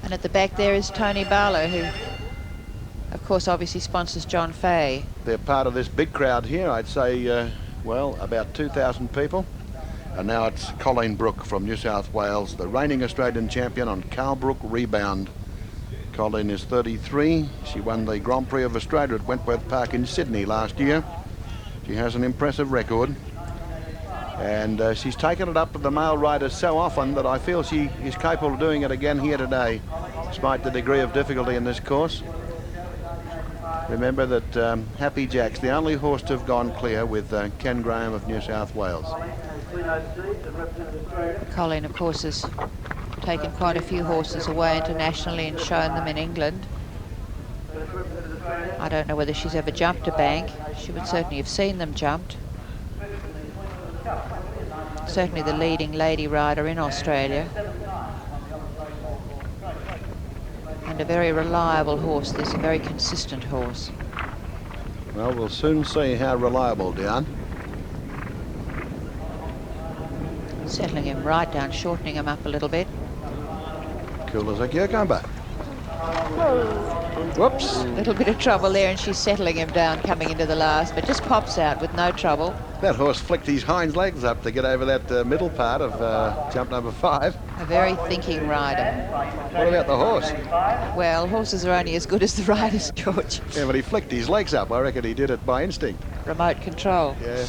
And at the back there is Tony Barlow, who, of course, obviously sponsors John Fay. They're part of this big crowd here. I'd say, well, about 2,000 people. And now it's Colleen Brooke from New South Wales, the reigning Australian champion on Carlbrook Rebound. Colleen is 33. She won the Grand Prix of Australia at Wentworth Park in Sydney last year. She has an impressive record. And she's taken it up with the male riders so often that I feel she is capable of doing it again here today, despite the degree of difficulty in this course. Remember that Happy Jack's the only horse to have gone clear with Ken Graham of New South Wales. Colleen, of course, has taken quite a few horses away internationally and shown them in England. I don't know whether she's ever jumped a bank. She would certainly have seen them jumped. Certainly the leading lady rider in Australia. And a very reliable horse. This is a very consistent horse. Well, we'll soon see how reliable, Diane. Settling him right down, shortening him up a little bit. Cool as a cucumber. Whoops. A little bit of trouble there, and she's settling him down coming into the last, but just pops out with no trouble. That horse flicked his hind legs up to get over that middle part of jump number 5. A very thinking rider. What about the horse? Well, horses are only as good as the riders, George. Yeah, but he flicked his legs up. I reckon he did it by instinct. Remote control. Yeah.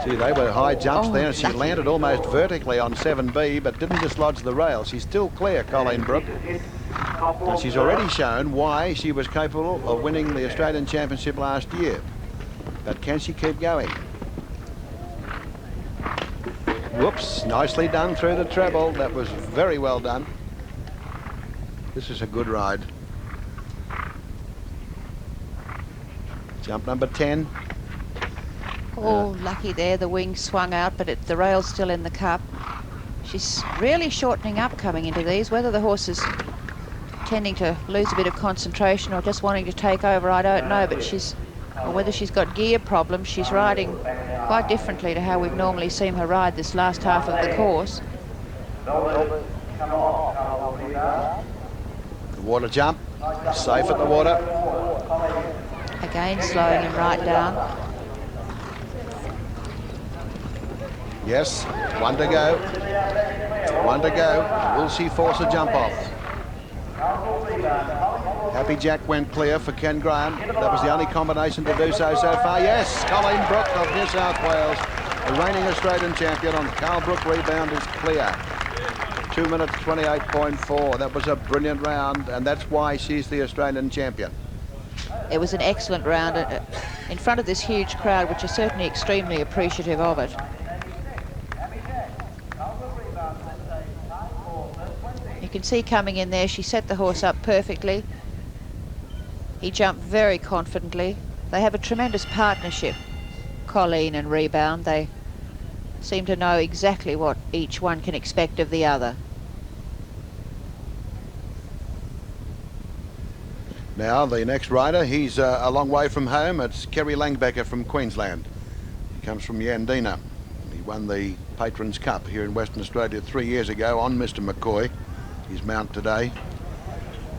Gee, they were high jumps there, and she landed almost vertically on 7B, but didn't dislodge the rail. She's still clear, Colleen Brook. And she's already shown why she was capable of winning the Australian Championship last year. But can she keep going? Whoops, nicely done through the treble. That was very well done. This is a good ride. Jump number 10. Oh, lucky there, the wing swung out, but the rail's still in the cup. She's really shortening up coming into these. Whether the horse is tending to lose a bit of concentration or just wanting to take over, I don't know, but or whether she's got gear problems, she's riding quite differently to how we've normally seen her ride this last half of the course. The water jump, safe at the water. Again, slowing him right down. Yes, 1 to go. 1 to go. Will she force a jump off? Happy Jack went clear for Ken Graham. That was the only combination to do so far. Yes, Colleen Brook of New South Wales, the reigning Australian champion on Carl Brook rebound, is clear. 2 minutes 28.4. That was a brilliant round, and that's why she's the Australian champion. It was an excellent round in front of this huge crowd, which is certainly extremely appreciative of it. You can see coming in there, she set the horse up perfectly. He jumped very confidently. They have a tremendous partnership, Colleen and Rebound. They seem to know exactly what each one can expect of the other. Now the next rider, he's a long way from home. It's Kerry Langbecker from Queensland. He comes from Yandina. He won the Patrons Cup here in Western Australia 3 years ago on Mr. McCoy. His mount today,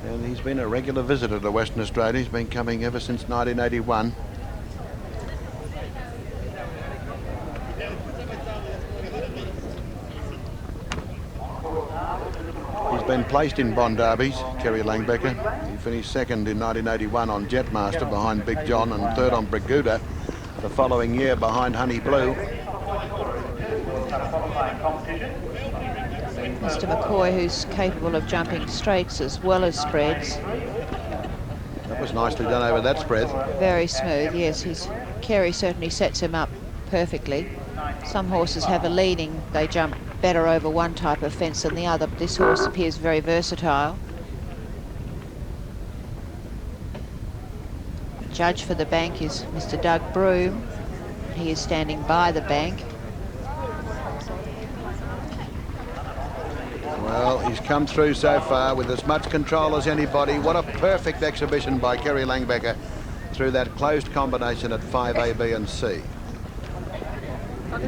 and he's been a regular visitor to Western Australia. He's been coming ever since 1981. He's been placed in Bond Derbies, Kerry Langbecker. He finished second in 1981 on Jetmaster behind Big John, and third on Briguda the following year behind Honey Blue. Mr. McCoy, who's capable of jumping straights as well as spreads. That was nicely done over that spread. Very smooth, yes. Kerry certainly sets him up perfectly. Some horses have a leaning, they jump better over one type of fence than the other, but this horse appears very versatile. Judge for the bank is Mr. Doug Broom. He is standing by the bank. Well, he's come through so far with as much control as anybody. What a perfect exhibition by Kerry Langbecker through that closed combination at 5A, B and C.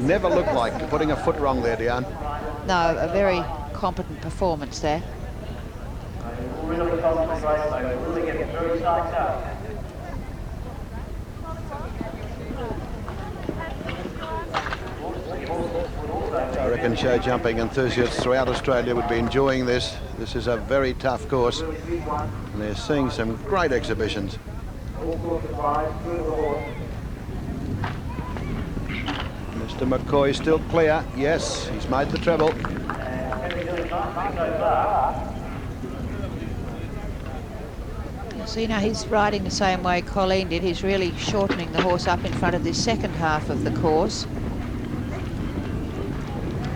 Never looked like putting a foot wrong there, Diane. No, a very competent performance there. Really concentrate, they really get very psyched up. I reckon show jumping enthusiasts throughout Australia would be enjoying this. This is a very tough course, and they're seeing some great exhibitions. Mr. McCoy still clear. Yes, he's made the treble. So, you know, he's riding the same way Colleen did. He's really shortening the horse up in front of this second half of the course.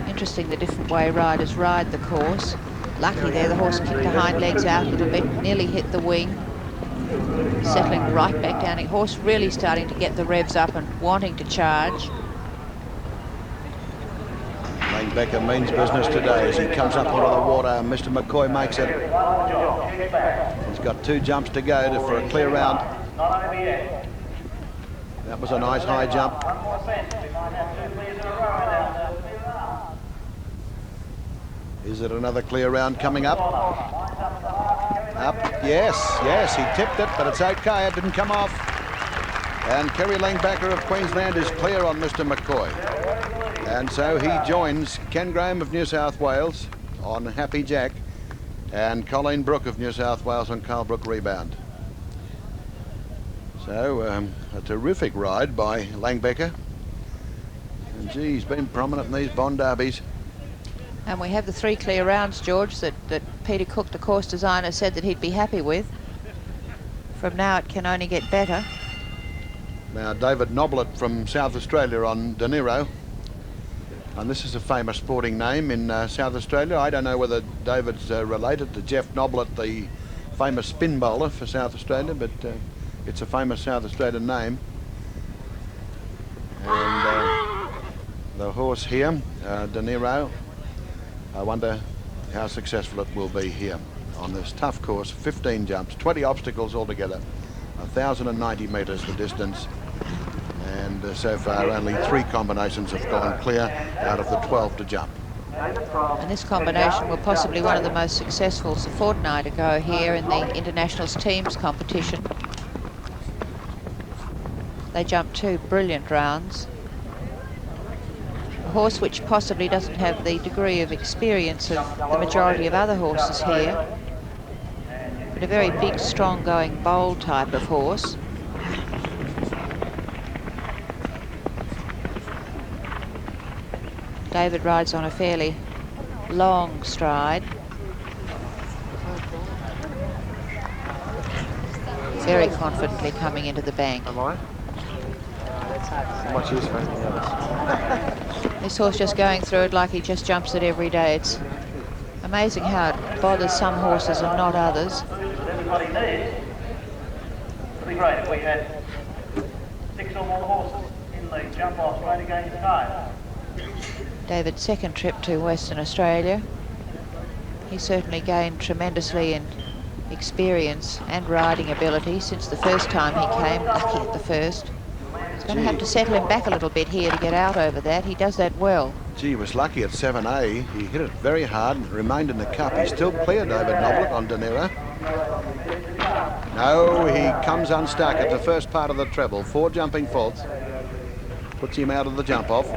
Interesting the different way riders ride the course. Lucky there, the horse kicked the hind legs out a little bit, nearly hit the wing. Settling right back down. The horse really starting to get the revs up and wanting to charge. Langbecker means business today as he comes up onto the water. Mr. McCoy makes it. He's got 2 jumps to go for a clear round. That was a nice high jump. Is it another clear round coming up? Up, yes, he tipped it, but it's okay, it didn't come off. And Kerry Langbacker of Queensland is clear on Mr. McCoy. And so he joins Ken Graham of New South Wales on Happy Jack and Colleen Brook of New South Wales on Carl Brook Rebound. So a terrific ride by Langbacker. And gee, he's been prominent in these Bond derbies. And we have the 3 clear rounds, George, that Peter Cook, the course designer, said that he'd be happy with. From now it can only get better. Now David Noblet from South Australia on De Niro. And this is a famous sporting name in South Australia. I don't know whether David's related to Jeff Noblet, the famous spin bowler for South Australia, but it's a famous South Australian name. And the horse here, De Niro, I wonder how successful it will be here on this tough course. 15 jumps, 20 obstacles altogether, 1,090 metres the distance, and so far only 3 combinations have gone clear out of the 12 to jump. And this combination will possibly one of the most successful a fortnight ago here in the Internationals teams competition. They jumped 2 brilliant rounds. A horse which possibly doesn't have the degree of experience of the majority of other horses here, but a very big, strong going, bold type of horse. David rides on a fairly long stride. Very confidently coming into the bank. Am I? Much use for anything else. This horse just going through it like he just jumps it every day. It's amazing how it bothers some horses and not others. Everybody needs. It'd be great if we had 6 or more horses in the jump off straight against time. David's second trip to Western Australia. He certainly gained tremendously in experience and riding ability since the first time he came, lucky at the first. He's going to have to settle him back a little bit here to get out over that. He does that well. Gee, he was lucky at 7A. He hit it very hard and remained in the cup. He's still clear, David Noblet on De Niro. No, he comes unstuck at the first part of the treble. 4 jumping faults. Puts him out of the jump off.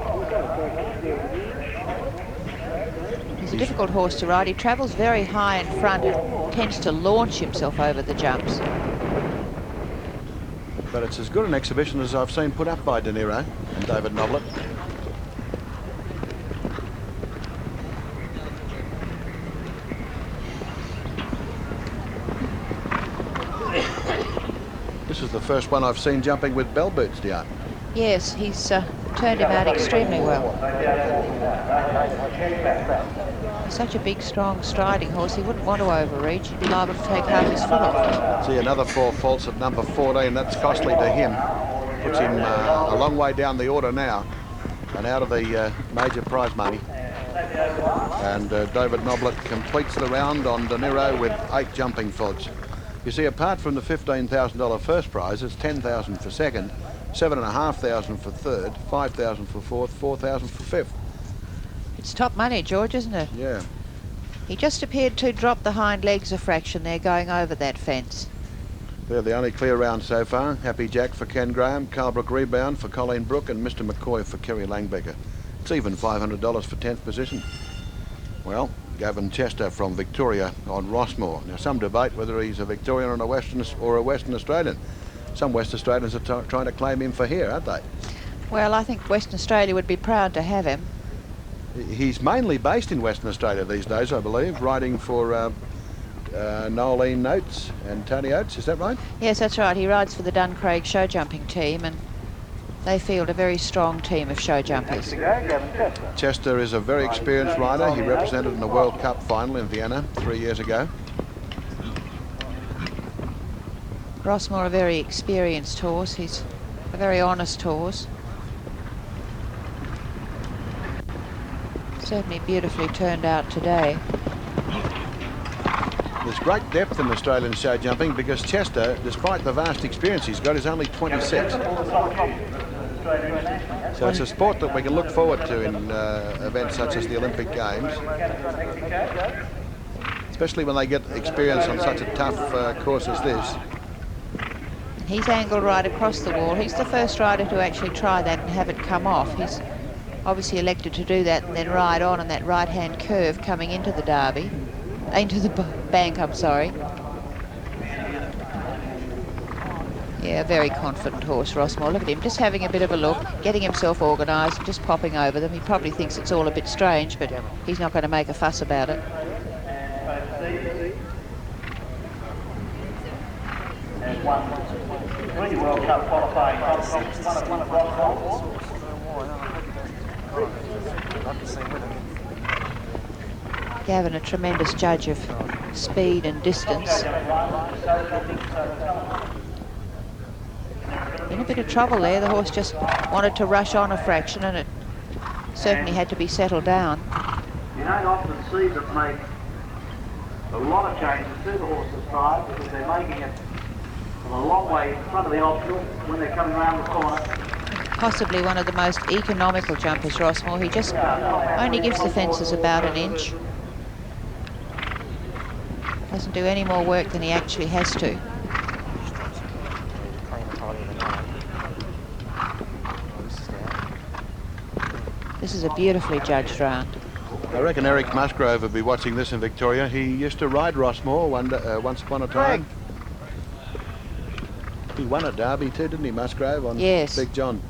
He's a difficult horse to ride. He travels very high in front and tends to launch himself over the jumps. But it's as good an exhibition as I've seen put up by De Niro and David Noblet. This is the first one I've seen jumping with bell boots, Dion. Yes, he's turned him out extremely well. He's such a big, strong, striding horse. He wouldn't want to overreach. He'd be liable to take half his foot off. See, another 4 faults at number 14. That's costly to him. Puts him a long way down the order now and out of the major prize money. And David Noblet completes the round on De Niro with 8 jumping faults. You see, apart from the $15,000 first prize, it's $10,000 for second, $7,500 for third, $5,000 for fourth, $4,000 for fifth. It's top money, George, isn't it? Yeah. He just appeared to drop the hind legs a fraction there going over that fence. They're the only clear round so far. Happy Jack for Ken Graham, Carl Brook Rebound for Colleen Brook, and Mr. McCoy for Kerry Langbacker. It's even $500 for 10th position. Well, Gavin Chester from Victoria on Rossmore. Now, some debate whether he's a Victorian or a Western Australian. Some West Australians are trying to claim him for here, aren't they? Well, I think Western Australia would be proud to have him. He's mainly based in Western Australia these days, I believe, riding for Nolene Notes and Tony Oates, is that right? Yes, that's right. He rides for the Duncraig show jumping team, and they field a very strong team of show jumpers. Chester is a very experienced rider. He represented in the World Cup final in Vienna 3 years ago. Rossmore, a very experienced horse. He's a very honest horse. Certainly beautifully turned out today. There's great depth in Australian show jumping because Chester, despite the vast experience he's got, is only 26. So it's a sport that we can look forward to in events such as the Olympic Games, especially when they get experience on such a tough course as this. He's angled right across the wall. He's the first rider to actually try that and have it come off. He's obviously elected to do that and then ride on that right-hand curve coming into the Derby, into the bank, I'm sorry. Yeah, very confident horse, Rossmore. Look at him, just having a bit of a look, getting himself organised, just popping over them. He probably thinks it's all a bit strange, but he's not going to make a fuss about it. And one really World Cup qualifying one of Rossmore. Gavin, a tremendous judge of speed and distance. In a bit of trouble there. The horse just wanted to rush on a fraction, and it certainly had to be settled down. You don't often see them make a lot of changes to the horse's stride because they're making it from a long way in front of the obstacle when they're coming around the corner. Possibly one of the most economical jumpers, Rossmore. He just only gives the fences about an inch. Doesn't do any more work than he actually has to. This is a beautifully judged round. I reckon Eric Musgrove will be watching this in Victoria. He used to ride Rossmore once upon a time. He won at Derby too, didn't he, Musgrove, on Yes. Big John.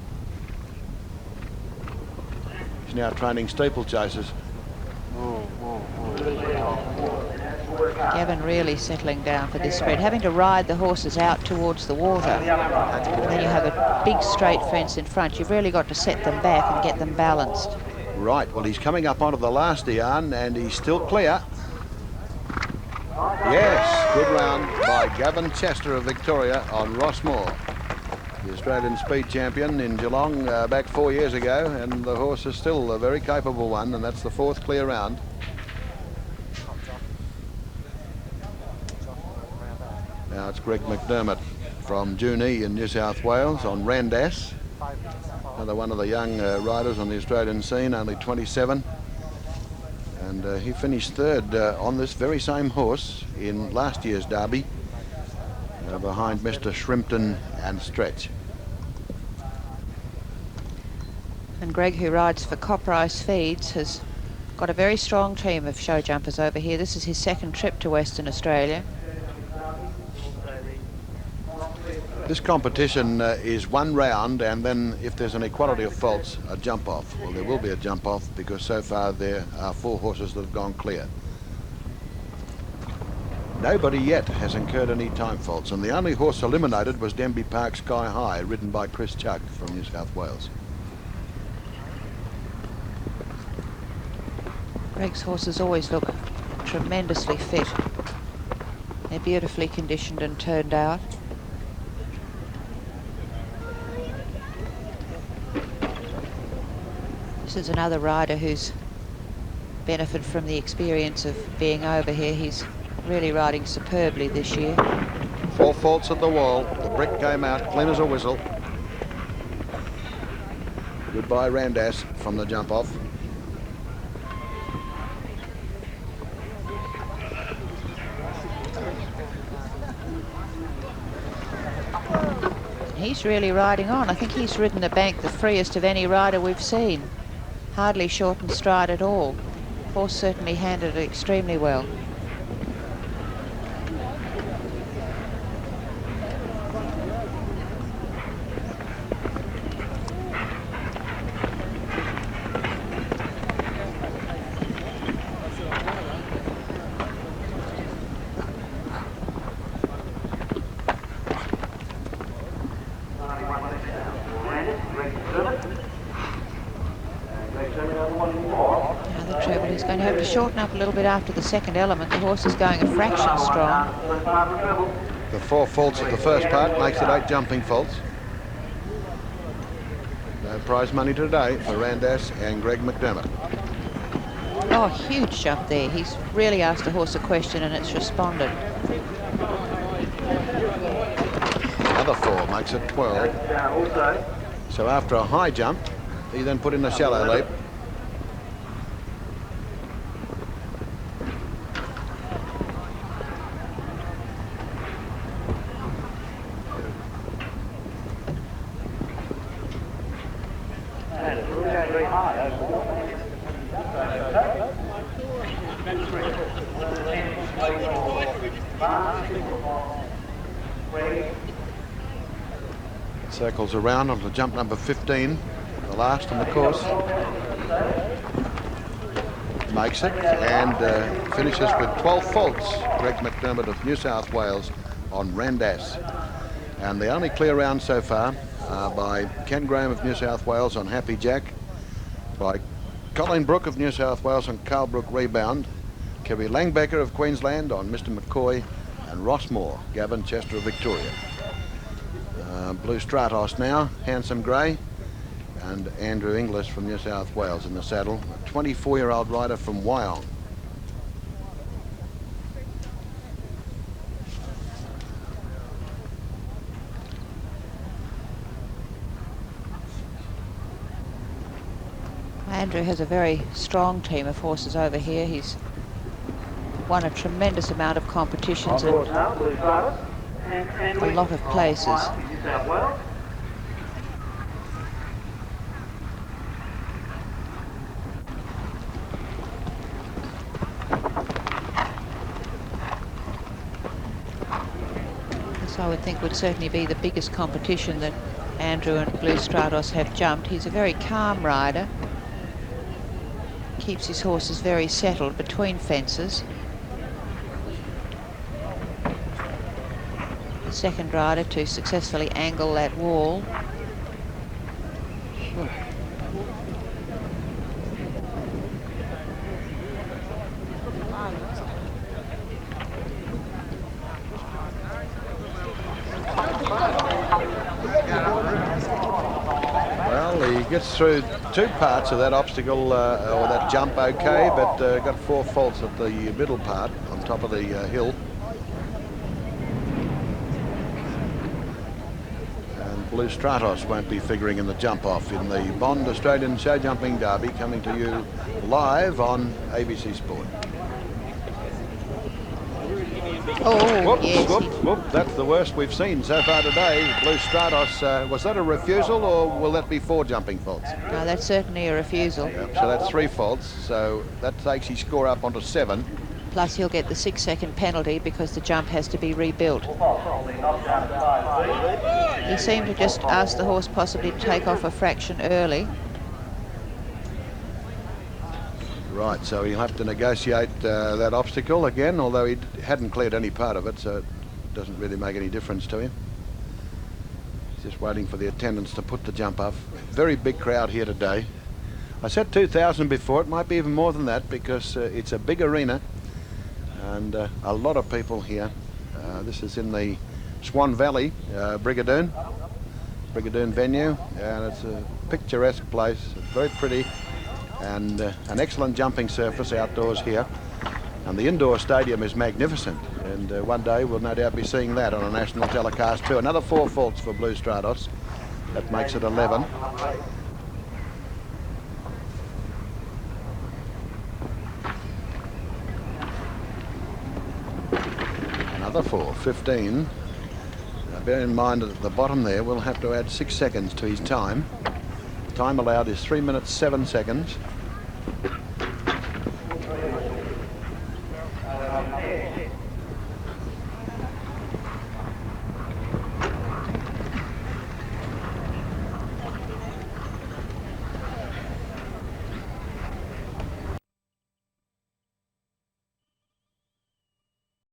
He's now training steeplechasers. Gavin really settling down for this spread, having to ride the horses out towards the water. And then you have a big straight fence in front. You've really got to set them back and get them balanced. Right, well, he's coming up onto the last yarn and he's still clear. Yes, good round by Gavin Chester of Victoria on Rossmore. The Australian speed champion in Geelong back 4 years ago, and the horse is still a very capable one, and that's the fourth clear round. Now it's Greg McDermott from Junee in New South Wales on Randas. Another one of the young riders on the Australian scene, only 27. And he finished third on this very same horse in last year's Derby, behind Mr. Shrimpton and Stretch. And Greg, who rides for Copprice Feeds, has got a very strong team of show jumpers over here. This is his second trip to Western Australia. This competition is one round, and then if there's an equality of faults, a jump off. Well, there will be a jump off because so far there are 4 horses that have gone clear. Nobody yet has incurred any time faults, and the only horse eliminated was Denby Park Sky High, ridden by Chris Chuck from New South Wales. Greg's horses always look tremendously fit. They're beautifully conditioned and turned out. This is another rider who's benefited from the experience of being over here. He's really riding superbly this year. 4 faults at the wall. The brick came out clean as a whistle. Goodbye Randas from the jump off. He's really riding on. I think he's ridden the bank the freest of any rider we've seen. Hardly shortened stride at all. Horse certainly handled it extremely well. Shorten up a little bit after the second element. The horse is going a fraction strong. The 4 faults at the first part makes it 8 jumping faults. No prize money today for Randas and Greg McDermott. Oh, huge jump there. He's really asked the horse a question and it's responded. Another 4 makes it 12. So after a high jump, He then put in a shallow leap. Circles around on the jump number 15, the last on the course. Makes it and finishes with 12 faults. Greg McDermott of New South Wales on Randas. And the only clear round so far by Ken Graham of New South Wales on Happy Jack, by Colin Brook of New South Wales on Carl Brook Rebound, Kerry Langbecker of Queensland on Mr McCoy, and Ross Moore, Gavin Chester of Victoria. Blue Stratos now, Handsome Grey, and Andrew Inglis from New South Wales in the saddle, a 24-year-old rider from Wyong. Andrew has a very strong team of horses over here. He's won a tremendous amount of competitions and a lot of places. This I would think would certainly be the biggest competition that Andrew and Blue Stratos have jumped. He's a very calm rider. Keeps his horses very settled between fences. The second rider to successfully angle that wall. Well, he gets through two parts of that obstacle or that jump okay, but got 4 faults at the middle part on top of the hill. And Blue Stratos won't be figuring in the jump off in the Bond Australian Show Jumping Derby, coming to you live on ABC Sport. Oh, Whoop, yes. whoop, whoop. That's the worst we've seen so far today. Blue Stratos, was that a refusal or will that be 4 jumping faults? No, that's certainly a refusal. Yep, so that's 3 faults, so that takes his score up onto 7. Plus he'll get the 6-second penalty because the jump has to be rebuilt. He seemed to just ask the horse possibly to take off a fraction early. Right, so he'll have to negotiate that obstacle again, although he hadn't cleared any part of it, so it doesn't really make any difference to him. He's just waiting for the attendants to put the jump up. Very big crowd here today. I said 2,000 before, it might be even more than that because it's a big arena and a lot of people here. This is in the Swan Valley, Brigadoon venue, and it's a picturesque place, very pretty. And an excellent jumping surface outdoors here, and the indoor stadium is magnificent, and one day we'll no doubt be seeing that on a national telecast too. Another 4 faults for Blue Stratos, that makes it 11. Another 4, 15. Now bear in mind that at the bottom there we'll have to add 6 seconds to his time. Time allowed is 3 minutes 7 seconds.